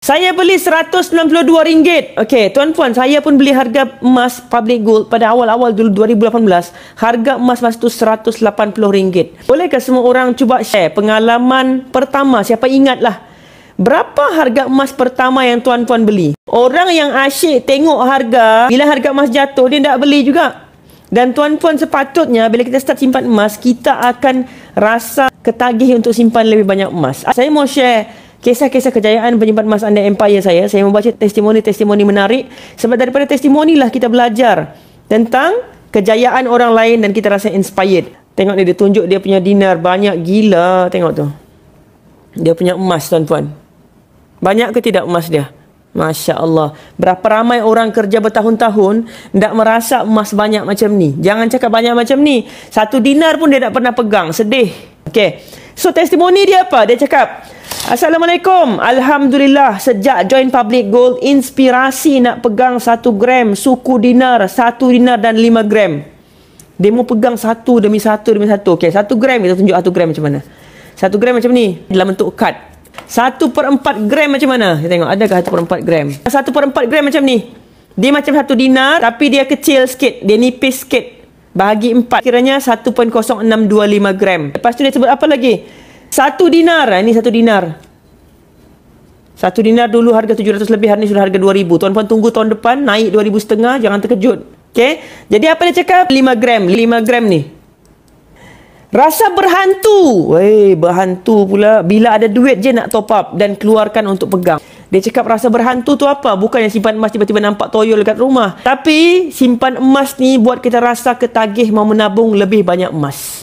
Saya beli RM162. Okey, tuan-puan, saya pun beli harga emas public gold pada awal-awal dulu 2018. Harga emas masa tu RM180. Bolehkah semua orang cuba share pengalaman pertama? Siapa ingat lah. Berapa harga emas pertama yang tuan-puan beli? Orang yang asyik tengok harga, bila harga emas jatuh, dia tak beli juga. Dan tuan-puan, sepatutnya bila kita start simpan emas, kita akan rasa ketagih untuk simpan lebih banyak emas. Saya mau share kisah-kisah kejayaan penyimpan emas anda empire saya. Saya membaca testimoni-testimoni menarik. Sebab daripada testimoni lah kita belajar tentang kejayaan orang lain dan kita rasa inspired. Tengok dia tunjuk dia punya dinar. Banyak gila. Tengok tu. Dia punya emas, tuan-puan. Banyak ke tidak emas dia? Masya Allah. Berapa ramai orang kerja bertahun-tahun tak merasa emas banyak macam ni. Jangan cakap banyak macam ni. 1 dinar pun dia tak pernah pegang. Sedih. Okay. So testimoni dia apa? Dia cakap, Assalamualaikum. Alhamdulillah, sejak join public gold, inspirasi nak pegang 1 gram suku dinar, 1 dinar dan 5 gram. Dia mau pegang satu demi satu demi satu. Okay, 1 gram kita tunjuk 1 gram macam mana. 1 gram macam ni dalam bentuk kad. 1/4 gram macam mana? Kita tengok adakah 1/4 gram. 1/4 gram macam ni. Dia macam 1 dinar tapi dia kecil sikit, dia nipis sikit. Bahagi 4 kiranya 1.0625 gram. Lepas tu dia sebut apa lagi? 1 dinar. Ini 1 dinar. 1 dinar dulu harga 700 lebih, hari ni sudah harga 2000. Tuan-puan tunggu tahun depan naik 2500, jangan terkejut. Okey. Jadi apa dia cakap? 5 gram. 5 gram ni. Rasa berhantu. Weh, berhantu pula. Bila ada duit je nak top up dan keluarkan untuk pegang. Dia cakap rasa berhantu tu apa? Bukannya simpan emas tiba-tiba nampak toyol dekat rumah. Tapi simpan emas ni buat kita rasa ketagih mau menabung lebih banyak emas.